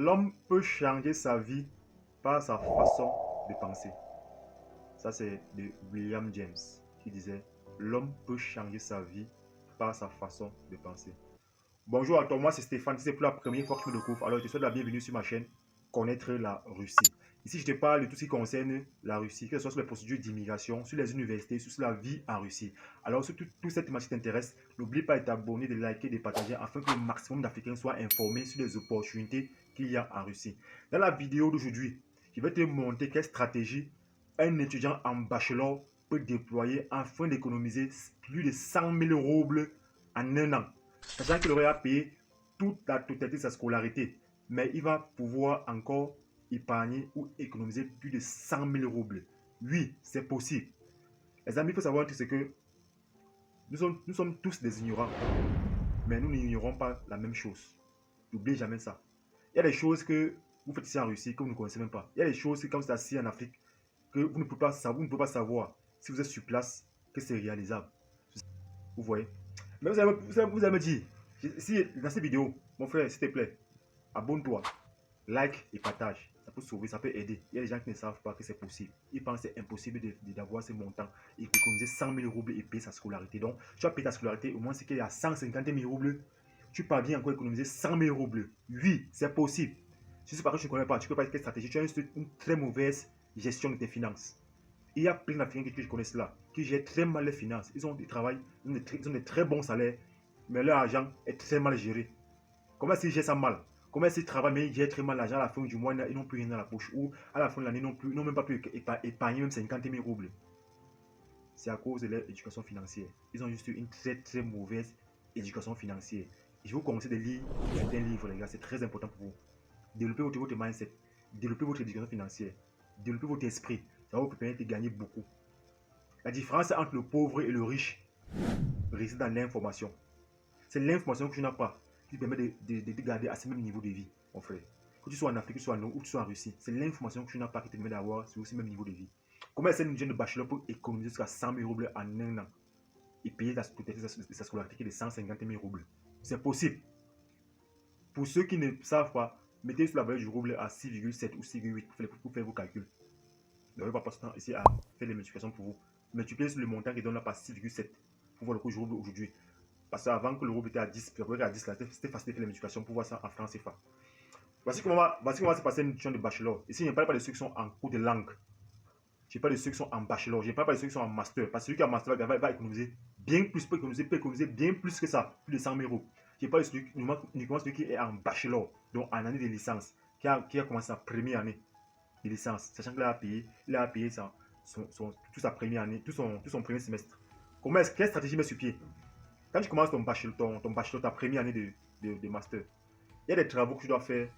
L'homme peut changer sa vie par sa façon de penser. Ça, c'est de William James qui disait l'homme peut changer sa vie par sa façon de penser. Bonjour à toi, moi c'est Stéphane. Si c'est pour la première fois que tu me découvres, alors je te souhaite la bienvenue sur ma chaîne Connaître la Russie. Ici, je te parle de tout ce qui concerne la Russie, que ce soit sur les procédures d'immigration, sur les universités, sur la vie en Russie. Alors, si toute cette thématique t'intéresse, n'oublie pas de t'abonner, de liker, de partager afin que le maximum d'Africains soient informés sur les opportunités qu'il y a en Russie. Dans la vidéo d'aujourd'hui, je vais te montrer quelle stratégie un étudiant en bachelor peut déployer afin d'économiser plus de 100 000 roubles en un an. Sachant qu'il aurait à payer toute la totalité de sa scolarité, mais il va pouvoir encore épargner ou économiser plus de 100 000 roubles. Oui, c'est possible. Les amis, il faut savoir que nous sommes tous des ignorants, mais nous n'ignorons pas la même chose. N'oubliez jamais ça. Il y a des choses que vous faites ici en Russie que vous ne connaissez même pas. Il y a des choses que, comme c'est assis en Afrique, que vous ne pouvez pas savoir si vous êtes sur place que c'est réalisable. Vous voyez. Mais vous allez me dire, si dans cette vidéo, mon frère, s'il te plaît, abonne-toi, like et partage. Ça peut sauver, ça peut aider. Il y a des gens qui ne savent pas que c'est possible. Ils pensent que c'est impossible d'avoir ce montant et d'économiser 100 000 roubles et payer sa scolarité. Donc, tu as payé ta scolarité, au moins c'est qu'il y a 150 000 roubles. Tu parviens encore à économiser 100 000 roubles. Oui, c'est possible. Si c'est pas que tu ne connais pas, tu ne peux pas quelle stratégie. Tu as une très mauvaise gestion de tes finances. Il y a plein d'Africains que je connais cela, qui gèrent très mal les finances. Ils ont du travail, ils ont des très bons salaires, mais leur argent est très mal géré. Comment est-ce qu'ils gèrent ça mal? Comment est-ce qu'ils travaillent, mais ils gèrent très mal l'argent à la fin du mois, ils n'ont plus rien dans la poche, ou à la fin de l'année, ils n'ont même pas pu épargner même 50 000 roubles. C'est à cause de leur éducation financière. Ils ont juste une très très mauvaise éducation financière. Et je vous conseille de lire certains livres, les gars, c'est très important pour vous. Développez votre mindset, développez votre éducation financière, développez votre esprit. Ça va vous permettre de gagner beaucoup. La différence entre le pauvre et le riche réside dans l'information. C'est l'information que tu n'as pas qui permet de garder à ce même niveau de vie, mon frère. Que tu sois en Afrique, que tu sois en Europe, ou que tu sois en Russie, c'est l'information que tu n'as pas qui te permet d'avoir ce même niveau de vie. Comment est-ce qu'une jeune de bachelor peut économiser jusqu'à 100 000 roubles en un an et payer la totalité de sa scolarité qui est de 150 000 roubles? C'est possible. Pour ceux qui ne savent pas, mettez sur la valeur du rouble à 6,7 ou 6,8 pour faire vos calculs. Ne vais pas passer temps ici à faire les multiplications pour vous. Multipliez sur le montant qui donne là par 6,7 pour voir le coût du rouble aujourd'hui. Parce qu'avant que le rouble était à 10, puis à 10, c'était facile de faire les multiplications pour voir ça en francs CFA. Voici comment va se passer une étudiante de bachelor. Ici, je ne parle pas de ceux qui sont en cours de langue. Je parle de ceux qui sont en bachelor. Je ne parle pas de ceux qui sont en master. Parce que celui qui est en master va économiser bien plus, peut économiser bien plus que ça, plus de 100 000 euros. Je parle de celui qui est en bachelor, donc en année de licence, qui a commencé sa première année de licence, sachant qu'il a payé toute sa première année, tout son premier semestre. Quelle stratégie met sur pied? Quand tu commences ton bachelor, ta première année de master, il y a des travaux que tu dois faire,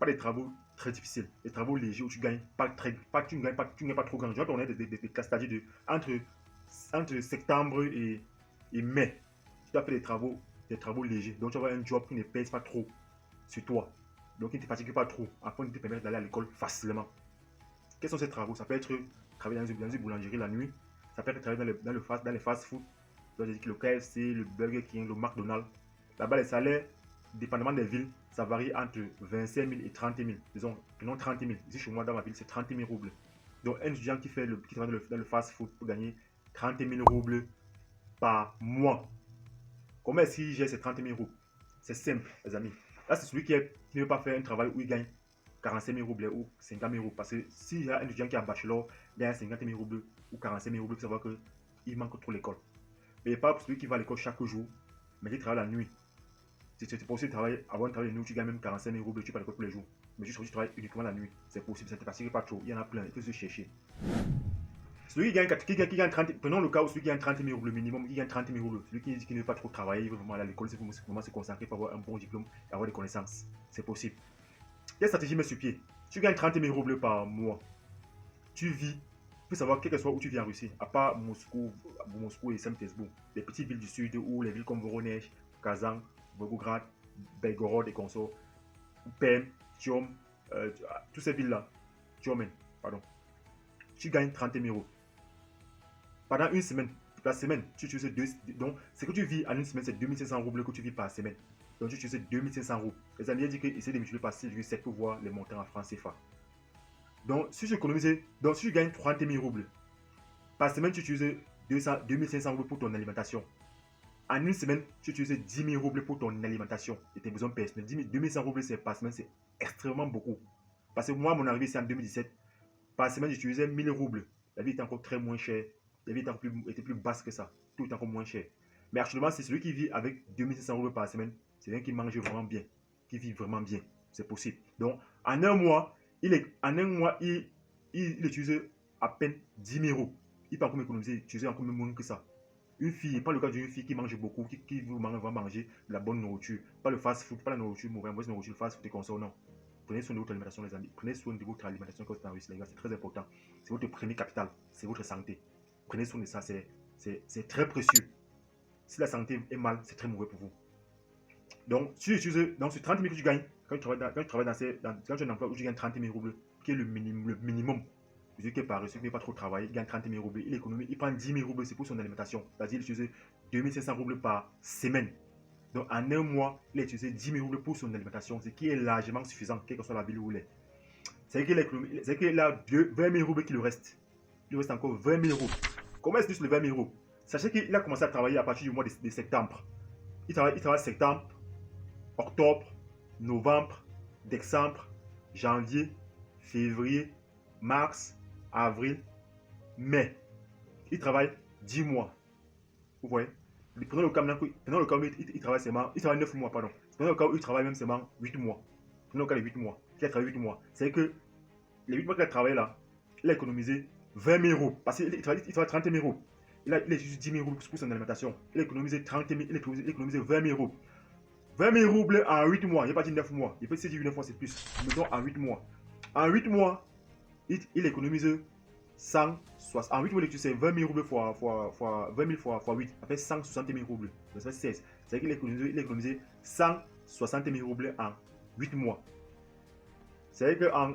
pas des travaux très difficiles, des travaux légers où tu gagnes tu ne gagnes pas trop grand. Je vais donner des classes de entre septembre et mai. Tu dois faire des travaux légers. Donc tu vas avoir un job qui ne pèse pas trop sur toi. Donc qui ne te fatigue pas trop afin de te permettre d'aller à l'école facilement. Quels sont ces travaux? Ça peut être travailler dans une boulangerie la nuit. Ça peut être travailler dans les fast-food. Le KFC, le Burger King, le McDonald's. Là-bas, les salaires, dépendamment des villes, ça varie entre 25 000 et 30 000. Disons, prenons 30 000. Ici, chez moi, dans ma ville, c'est 30 000 roubles. Donc, un étudiant qui travaille dans le fast-food pour gagner 30 000 roubles par mois. Comment est-ce qu'il gère ces 30 000 roubles? C'est simple, les amis. Là, c'est celui qui ne veut pas faire un travail où il gagne 45 000 roubles ou 50 000 roubles. Parce que s'il y a un étudiant qui est en bachelor, gagne 50 000 roubles ou 45 000 roubles, il faut savoir qu'il manque trop l'école. Mais pas pour celui qui va à l'école chaque jour, mais qui travaille la nuit. C'est possible de avoir un travail de nuit, tu gagnes même 45 000 roubles, tu vas à l'école tous les jours. Mais tu travailles uniquement la nuit. C'est possible, ça ne te fatigue pas trop. Il y en a plein, il faut se chercher. Celui qui gagne 30, prenons le cas où celui qui gagne 30 000 roubles minimum, qui gagne 30 000 roubles, celui qui ne veut pas trop travailler, il veut vraiment aller à l'école, c'est vraiment se concentrer pour avoir un bon diplôme et avoir des connaissances. C'est possible. Quelle stratégie met sur pied? Tu gagnes 30 000 roubles par mois. Tu vis, il faut savoir, quel que soit où tu vis en Russie, à part Moscou et Saint-Pétersbourg, les petites villes du sud ou les villes comme Voronezh, Kazan, Volgograd, Belgorod et consorts, Perm, Tiom, toutes ces villes-là, Tiomen, pardon. Tu gagnes 30 000 euros. Pendant une semaine, la semaine, tu utilises donc, ce que tu vis en une semaine, c'est 2500 roubles que tu vis par semaine. Donc, tu utilises 2500 roubles. Les amis ont dit qu'ils essaient de multiplier par 6,7 pour voir les montants en francs CFA. Donc, si tu gagnes 30 000 roubles, par semaine, tu utilises 2500 roubles pour ton alimentation. En une semaine, tu utilises 10 000 roubles pour ton alimentation et tes besoins personnels. 2100 roubles par semaine, c'est extrêmement beaucoup. Parce que moi, mon arrivée, c'est en 2017. Par semaine, j'utilisais 1000 roubles. La vie était encore très moins chère. La vie était plus basse que ça. Tout était encore moins cher. Mais actuellement, c'est celui qui vit avec 2500 roubles par semaine. C'est quelqu'un qui mange vraiment bien. Qui vit vraiment bien. C'est possible. Donc, en un mois, il utilise à peine 10 000 euros. Il peut encore utiliser encore moins que ça. Une fille, pas le cas d'une fille qui mange beaucoup, qui va manger de la bonne nourriture. Pas le fast food, pas la nourriture mauvaise nourriture, le fast food et consomme, non. Prenez soin de votre alimentation, les amis. Prenez soin de votre alimentation quand vous êtes en Russie, les gars. C'est très important. C'est votre premier capital. C'est votre santé. Prenez soin de ça. C'est très précieux. Si la santé est mal, c'est très mauvais pour vous. Donc, sur 30 000 que tu gagnes, quand tu as un emploi où tu gagnes 30 000 roubles, qui est le minimum, celui qui est paresseux, qui ne veut pas trop travailler, il gagne 30 000 roubles. Il prend 10 000 roubles, c'est pour son alimentation. C'est-à-dire, il utilise 2500 roubles par semaine. Donc, en un mois, il a utilisé 10 000 roubles pour son alimentation, ce qui est largement suffisant, quelle que soit la ville où il est. C'est qu'il a 20 000 roubles qui lui reste. Il lui reste encore 20 000 euros. Comment est-ce que le 20 000 euros? Sachez qu'il a commencé à travailler à partir du mois de septembre. Il travaille septembre, octobre, novembre, décembre, janvier, février, mars, avril, mai. Il travaille 10 mois. Vous voyez? Prenons le cas où il travaille seulement, il travaille 9 mois, pardon. Prenons le cas où il travaille même seulement 8 mois. Prenons le cas de 8 mois. Il a travaillé 8 mois. C'est que les 8 mois qu'il a travaillé là, il a économisé 20 000 euros. Parce qu'il travaille 30 000 euros. Il a juste 10 000 euros pour son alimentation. Il a économisé 30 000, il a économisé 20 000 euros. 20 000 roubles en 8 mois. Il n'a pas dit 9 mois. Il peut se dire 9 mois, c'est plus. Mettons en 8 mois. En 8 mois, il économise 160. En 8 mois, c'est 20 000 roubles fois 20 000 fois 8. Ça fait 160 000 roubles. Ça fait 16. C'est-à-dire qu'il a économisé 160 000 roubles en 8 mois. C'est-à-dire qu'en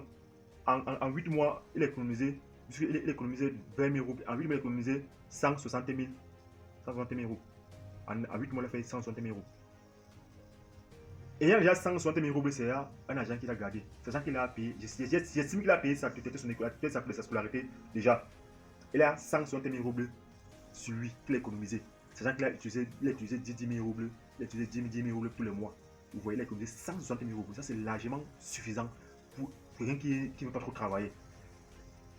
8 mois, il a économisé 20 000 roubles. En 8 mois, il a économisé 160 000 euros. En 8 mois, il a fait 160 000 euros. Et il y a déjà 160 000 roubles, c'est un agent qui l'a gardé. Sachant qu'il a payé, j'estime qu'il a payé sa scolarité déjà. Il a 160 000 roubles sur lui qu'il a économisé. Sachant qu'il a utilisé 10 000 roubles, il a utilisé 10 000 roubles tous les mois. Vous voyez, il a économisé 160 000 roubles. Ça, c'est largement suffisant pour quelqu'un qui ne veut pas trop travailler.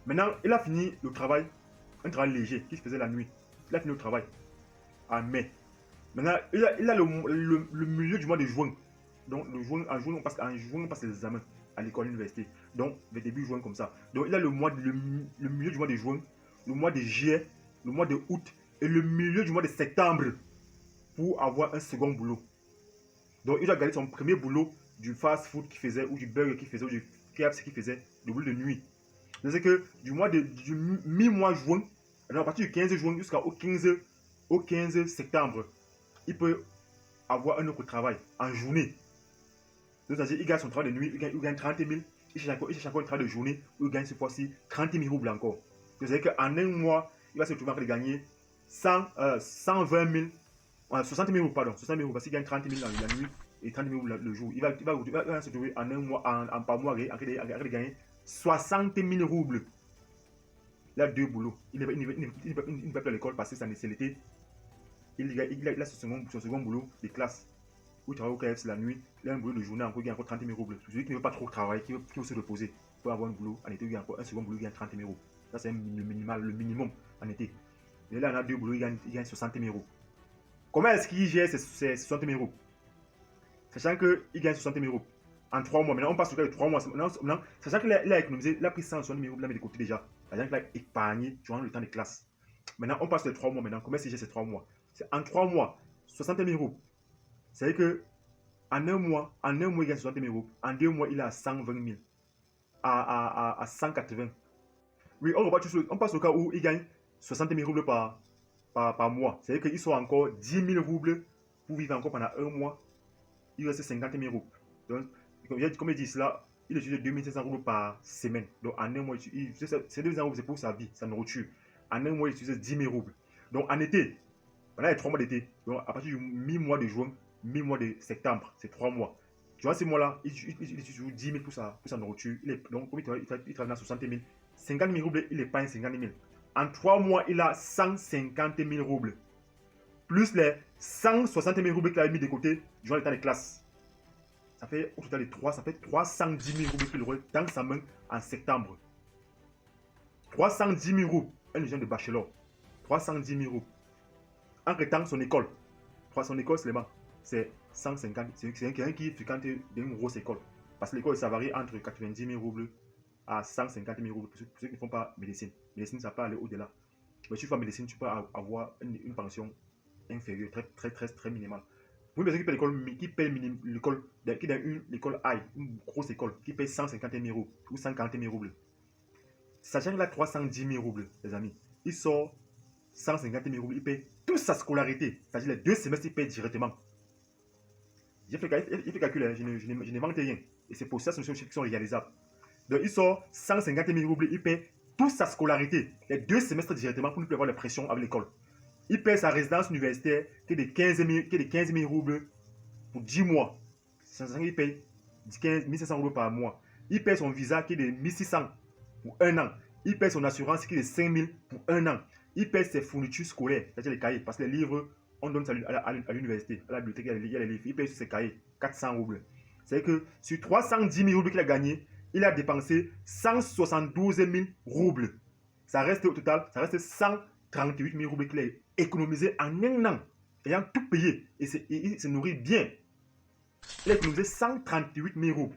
Maintenant, il a fini le travail, un travail léger qu'il faisait la nuit. Il a fini le travail en mai. Maintenant, il a le milieu du mois de juin. Donc, en juin, on passe les examens à l'école, à l'université. Donc, le début juin comme ça. Donc, il a le milieu du mois de juin, le mois de juillet, le mois de août et le milieu du mois de septembre pour avoir un second boulot. Donc, il a gardé son premier boulot du fast food qu'il faisait, ou du burger qu'il faisait, ou du KFC qu'il faisait, le boulot de nuit. C'est que du mi-mois juin, alors à partir du 15 juin jusqu'au 15 septembre, il peut avoir un autre travail en journée. C'est-à-dire qu'il gagne son travail de nuit, il gagne 30 000, il cherche encore un travail de journée où il gagne cette fois-ci 30 000 roubles encore. C'est-à-dire qu'en un mois, il va se retrouver en train de gagner 120 000, 60 000 roubles, pardon, 60 000 roubles, parce qu'il gagne 30 000 la nuit et 30 000 roubles le jour. Il va se retrouver en un mois, par mois, en train de gagner 60 000 roubles. Il a deux boulots. Il ne va plus à l'école parce que c'est l'été. Il a son second boulot de classe où il travaille au KFC la nuit. Il a un boulot de journée encore, il gagne encore 30 000 roubles. Celui qui ne veut pas trop travailler, qui veut se reposer, pour avoir un boulot en été, il gagne encore un second boulot, il gagne 30 000 euros. Ça, c'est le minimum en été. Et là, on a deux boulots, il gagne 60 000 euros. Comment est-ce qu'il gère ces 60 000 euros? Sachant qu'il gagne 60 000 euros en 3 mois. Maintenant, on passe au cas de 3 mois. Maintenant, sachant qu'il a économisé, il a pris 160 000 euros, il a mis de côté déjà. Sachant qu'il a épargné durant le temps de classe. Maintenant, on passe les 3 mois. Maintenant, comment est-ce qu'il gère ces 3 mois? C'est en 3 mois, 60 000 euros. C'est-à-dire que en un mois, il gagne 60 000 euros. En 2 mois, il est à 120 000. À 180. Oui, on passe au cas où il gagne 60 000 roubles par mois. C'est-à-dire qu'il soit encore 10 000 roubles pour vivre encore pendant un mois. Il reste 50 000 euros. Donc, comme il dit cela, il utilise 2500 roubles par semaine. Donc, en un mois, ces 2 euros, c'est pour sa vie, sa nourriture. En un mois, il utilise 10 000 roubles. Donc en été, pendant les 3 mois d'été, donc à partir du mi-mois de juin, mi-mois de septembre, c'est 3 mois. Tu vois, ces mois-là, il utilise toujours 10 000 pour sa nourriture. Donc, comme il travaille dans 60 000, 50 000 roubles, il épargne 50 000. En 3 mois, il a 150 000 roubles. Plus les 160 000 roubles qu'il a mis de côté durant le temps de classe. Ça fait au total de 3, ça fait 310 000 roubles qu'il aurait dans sa main en septembre. 310 000 roubles. Un jeune de bachelor. 310 000 roubles. Entre temps, son école. Son école seulement, c'est 150. C'est quelqu'un qui fréquente une grosse école. Parce que l'école, ça varie entre 90 000 roubles à 150 000 roubles. Pour ceux qui ne font pas médecine. Médecine, ça peut aller au-delà. Mais si tu fais médecine, tu peux avoir une pension inférieure, très minimale. Pour une personne qui paye l'école, qui est une école high, une grosse école, qui paye 150 000 roubles ou 140 000 roubles. Sachant qu'il a 310 000 roubles, les amis, il sort 150 000 roubles, il paye toute sa scolarité. C'est-à-dire les 2 semestres, il paye directement. J'ai fait calcul, je n'invente rien. Et c'est pour ça que ce sont des choses qui sont réalisables. Donc il sort 150 000 roubles, il paye toute sa scolarité, les 2 semestres directement pour ne plus avoir la pression avec l'école. Il paye sa résidence universitaire qui est de 15 000 roubles pour 10 mois. Il paye 1 500 roubles par mois. Il paye son visa qui est de 1 600 pour 1 an. Il paye son assurance qui est de 5 000 pour 1 an. Il paye ses fournitures scolaires, c'est-à-dire les cahiers, parce que les livres, on donne ça à l'université, à la bibliothèque, il y a les livres. Il paye sur ses cahiers 400 roubles. C'est que sur 310 000 roubles qu'il a gagné, il a dépensé 172 000 roubles. Ça reste au total, ça reste 138 000 roubles qu'il a économisé en un an, ayant tout payé. Et il se nourrit bien. Il a économisé 138 000 roubles.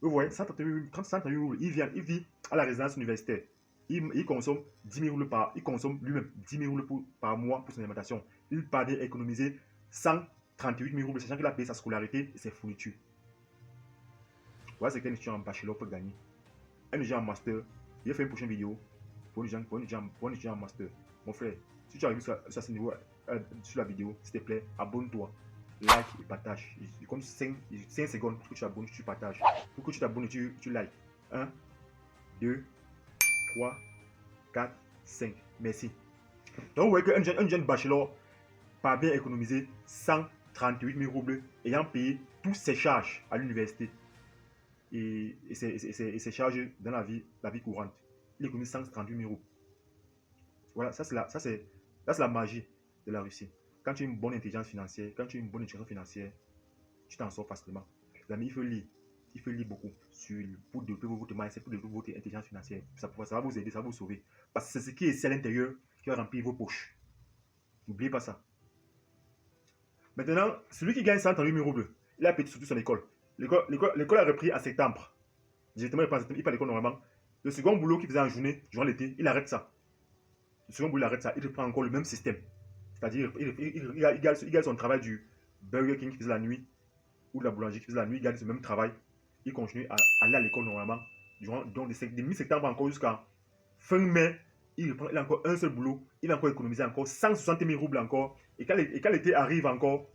Vous voyez, 138 roubles. Il vit à la résidence universitaire. Il consomme 10 000 roubles il consomme lui-même 10 000 roubles par mois pour son alimentation. Il parvient à économiser 138 000 roubles, sachant qu'il a payé sa scolarité et ses fournitures. Voilà ce qu'un étudiant en bachelor peut gagner. Un étudiant en master, il a fait une prochaine vidéo pour un étudiant en master. Mon frère, si tu arrives sur ce niveau, sur la vidéo, s'il te plaît, abonne-toi, like et partage. Il compte 5 secondes pour que tu t'abonnes, tu partages. Pour que tu t'abonnes, tu likes. 1, 2, 3, 4, 5. Merci. Donc, vous voyez qu'un jeune bachelor parvient à économiser 138 000 roubles ayant payé toutes ses charges à l'université et ses charges dans la vie courante. Il économise 138 000 roubles. Voilà, ça c'est la magie de la Russie. Quand tu as une bonne intelligence financière, quand tu as une bonne éducation financière, tu t'en sors facilement. Les amis, il faut lire. Il faut lire beaucoup pour développer votre mindset, pour développer votre intelligence financière. Ça va vous aider, ça va vous sauver. Parce que c'est ce qui est ici à l'intérieur qui va remplir vos poches. N'oubliez pas ça. Maintenant, celui qui gagne 138 000 roubles, il a payé surtout son école. L'école a repris en septembre. Directement, il part à l'école normalement. Le second boulot qu'il faisait en journée, durant l'été, il arrête ça. Le second boulot, il arrête ça. Il reprend encore le même système. C'est-à-dire, il garde son travail du Burger King qui faisait la nuit, ou de la boulangerie qui faisait la nuit, il garde ce même travail. Il continue à aller à l'école normalement. Donc, de mi-septembre encore jusqu'à fin mai, il a encore un seul boulot. Il va encore économiser encore 160 000 roubles encore. Et quand l'été arrive encore,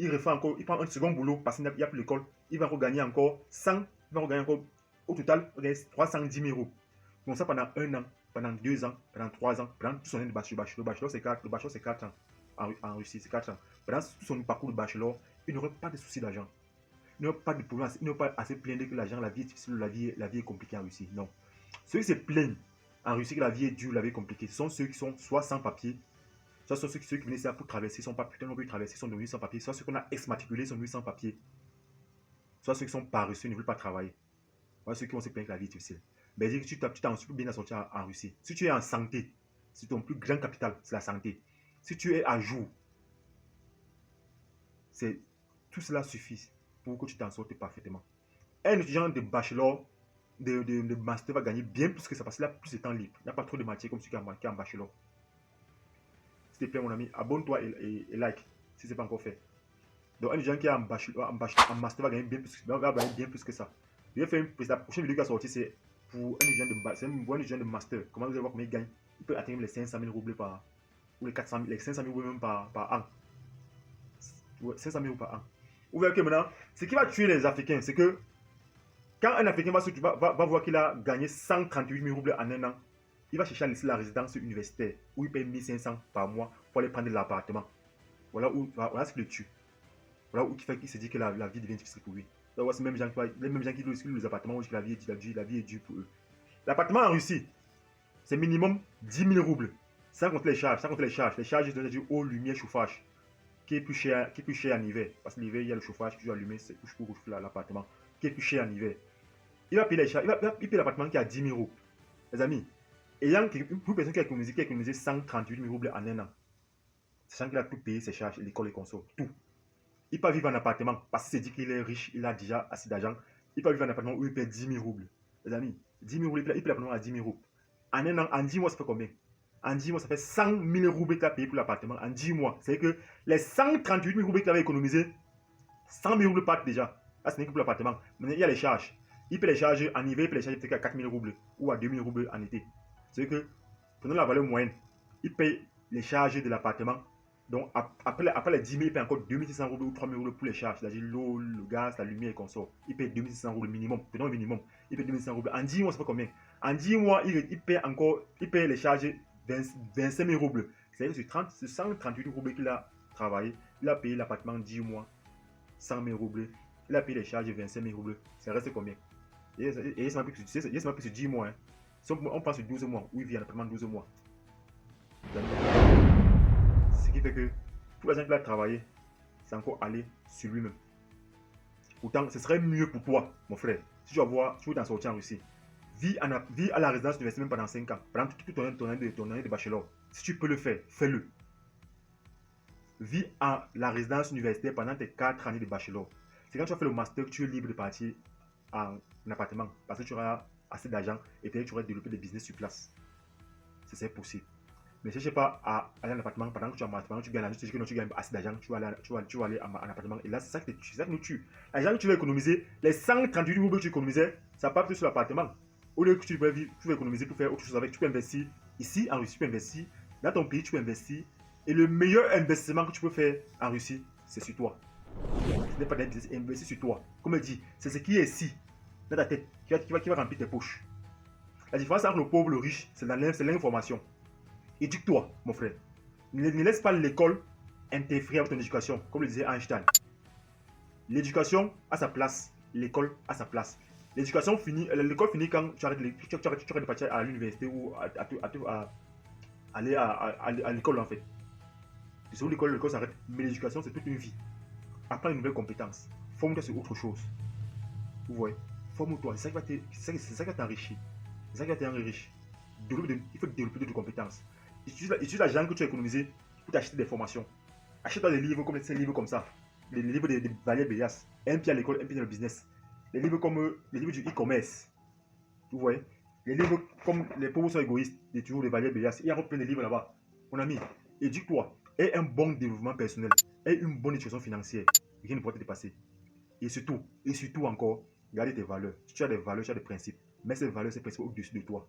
il prend un second boulot parce qu'il n'y a plus l'école. Il va encore gagner encore 100, il va encore gagner encore au total 310 000 roubles. Donc ça pendant 1 an, pendant 2 ans, pendant 3 ans, pendant tout son année de bachelor. Le bachelor c'est 4 ans. En Russie, c'est 4 ans. Pendant tout son parcours de bachelor, il n'aurait pas de soucis d'argent. Il n'aurait pas de problème, il n'aurait pas assez plaindre que l'argent, la vie est difficile, la vie est compliquée en Russie. Non. Ceux qui se plaignent en Russie que la vie est dure, la vie est compliquée, ce sont ceux qui sont soit sans papier, soit ceux qui venaient ici pour traverser, sont pas putain non plus traverser, sont devenus sans papier, soit ceux qu'on a exmatriculés sont devenus sans papier, soit ceux qui sont paresseux, ne veulent pas travailler. Voilà ceux qui vont se plaindre que la vie est difficile. Mais dire que tu t'en super bien à sortir en Russie. Si tu es en santé, si ton plus grand capital, c'est la santé. Si tu es à jour, tout cela suffit pour que tu t'en sortes parfaitement. Un étudiant de bachelor, de master va gagner bien plus que ça parce qu'il a plus de temps libre. Il n'y a pas trop de matière comme celui qui est en bachelor. S'il te plaît, mon ami, abonne-toi et like si ce n'est pas encore fait. Donc, un étudiant qui est en master va gagner bien plus que ça. Je vais faire la prochaine vidéo qui va sortir, c'est pour un étudiant de master. Comment vous allez voir combien il gagne? Il peut atteindre les 500 000 roubles par ou les 400 000, les 500 000 roubles même par an. 500 000 roubles par an. Vous voyez que maintenant, ce qui va tuer les Africains, c'est que quand un Africain va voir qu'il a gagné 138 000 roubles en un an, il va chercher à laisser la résidence universitaire où il paye 1500 par mois pour aller prendre l'appartement. Voilà ce qui le tue. Voilà où il se dit que la vie devient difficile pour lui. C'est les mêmes gens qui louent les appartements où la vie est dure pour eux. L'appartement en Russie, c'est minimum 10 000 roubles. Sans compter les charges. Les charges, c'est-à-dire eau, lumière, chauffage, qui est plus cher en hiver. Parce que l'hiver, il y a le chauffage que tu dois allumer pour chauffer l'appartement, qui est plus cher en hiver. Il va payer les charges, il paye l'appartement qui a 10 000 roubles. Les amis, ayant une personne qui a économisé 138 000 roubles en un an, sachant qu'il a tout payé ses charges, l'école, les consos, tout. Il peut vivre en appartement parce qu'il s'est dit qu'il est riche, il a déjà assez d'argent. Il peut vivre en appartement où il paye 10 000 roubles. Les amis, 10 000 roubles, il paye l'appartement à 10 000 roubles. En un an, en 10 mois, ça fait combien? En 10 mois, ça fait 100 000 roubles qu'il a payé pour l'appartement. En 10 mois, c'est que les 138 000 roubles qu'il avait économisé, 100 000 roubles partent déjà. Là, ce n'est que pour l'appartement. Maintenant, il y a les charges. Il paye les charges en hiver, il paye les charges peut-être à 4 000 roubles ou à 2 000 roubles en été. C'est que, prenons la valeur moyenne, il paye les charges de l'appartement. Donc, après les 10 000, il paye encore 2 600 roubles ou 3 000 roubles pour les charges. C'est-à-dire l'eau, le gaz, la lumière et consort. Il paye 2 600 roubles minimum. Prenons le minimum. Il paye 2 600 roubles. En 10 mois, ça fait combien? En 10 mois, il paye les charges 25 000 roubles. C'est-à-dire que c'est 138 roubles qu'il a travaillé. Il a payé l'appartement 10 mois, 100 000 roubles. Il a payé les charges 25 000 roubles. Ça reste combien? Et c'est m'a pris sur 10 mois. Hein. Si on passe sur 12 mois, où il vit en appartement 12 mois. Ce qui fait que tout l'argent qu'il a travaillé, c'est encore aller sur lui-même. Pourtant, ce serait mieux pour toi, mon frère, si tu veux t'en sortir en Russie. Vis à la résidence universitaire même pendant 5 ans, pendant tout ton année de bachelor. Si tu peux le faire, fais-le. Vis à la résidence universitaire pendant tes 4 années de bachelor. C'est quand tu as fait le master que tu es libre de partir en appartement parce que tu auras assez d'argent et peut-être tu auras développé des business sur place. C'est possible. Mais ne cherchez pas à aller en appartement pendant que tu es en appartement, tu gagnes l'argent, tu dis que non, tu gagnes assez d'argent, tu vas aller en appartement. Et là, c'est ça qui nous tue. L'argent que tu vas économiser, les 138 roubles que tu économisais, ça part plus sur l'appartement. Au lieu que tu vas économiser pour faire autre chose avec, tu peux investir ici en Russie, tu peux investir dans ton pays, tu peux investir. Et le meilleur investissement que tu peux faire en Russie, c'est sur toi. Ce n'est pas d'investir sur toi. Comme je dis, c'est ce qui est ici, dans ta tête, qui va remplir tes poches. La différence entre le pauvre et le riche, c'est l'information. Éduque-toi, mon frère. Ne laisse pas l'école interférer avec ton éducation, comme le disait Einstein. L'éducation a sa place, l'école a sa place. L'école finit quand tu arrêtes de partir à l'université ou à aller à l'école en fait. C'est sur l'école s'arrête, mais l'éducation c'est toute une vie. Apprends une nouvelle compétence, forme-toi sur autre chose. Vous voyez, forme-toi, c'est ça qui va t'enrichir. C'est ça qui va te rendre riche. Il faut développer d'autres compétences. Utilise l'argent que tu as économisé pour t'acheter des formations. Achète-toi des livres comme ces livres comme ça. Les livres de Valérie Bélias. Un pied à l'école, un pied dans le business. Les livres comme les livres du e-commerce. Vous voyez? Les livres comme Les pauvres sont égoïstes. De Valérie Bélias. Il y a plein de livres là-bas. Mon ami, éduque-toi. Aie un bon développement personnel. Aie une bonne éducation financière. Rien ne pourra te dépasser. Et surtout encore, garde tes valeurs. Si tu as des valeurs, tu as des principes. Mets ces valeurs, ces principes au-dessus de toi.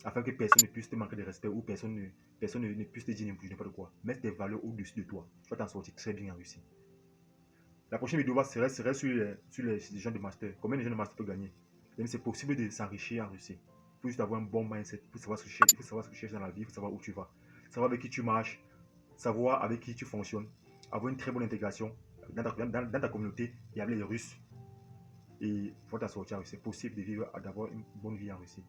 Afin que personne ne puisse te manquer de respect ou personne ne puisse te dire n'importe quoi. Mets tes valeurs au-dessus de toi. Tu vas t'en sortir très bien en Russie. La prochaine vidéo serait sur les gens de master. Combien de gens de master peuvent gagner? C'est possible de s'enrichir en Russie. Il faut juste avoir un bon mindset. Il faut savoir ce que tu cherches dans la vie. Il faut savoir où tu vas. Savoir avec qui tu marches. Savoir avec qui tu fonctionnes. Avoir une très bonne intégration dans ta communauté et avec les Russes. Et il faut t'en sortir en Russie. C'est possible d'avoir une bonne vie en Russie.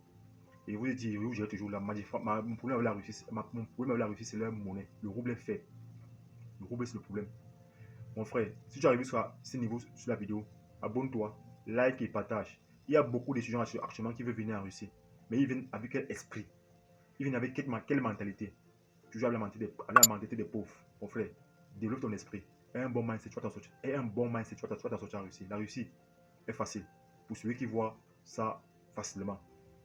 Et vous dites, oui, j'ai toujours là. Mon problème avec la Russie, c'est leur monnaie. Le rouble est fait. Le rouble, c'est le problème. Mon frère, si tu arrives à ce niveau sur la vidéo, abonne-toi, like et partage. Il y a beaucoup d'étudiants actuellement qui veulent venir en Russie. Mais ils viennent avec quel esprit? Ils viennent avec quelle mentalité? Toujours avec la mentalité des pauvres. Mon frère, développe ton esprit. Et un bon mindset, tu vas t'en sortir. En Russie. La Russie est facile. Pour celui qui voit ça facilement.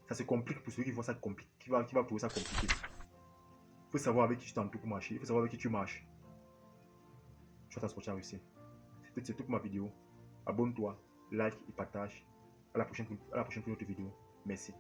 Ça se complique pour celui qui voit ça compliqué, qui va trouver ça compliqué. Il faut savoir avec qui tu t'entoures pour marcher. Il faut savoir avec qui tu marches. Tu vas t'en sortir en Russie. C'est tout pour ma vidéo. Abonne-toi, like et partage. À la prochaine pour une autre vidéo. Merci.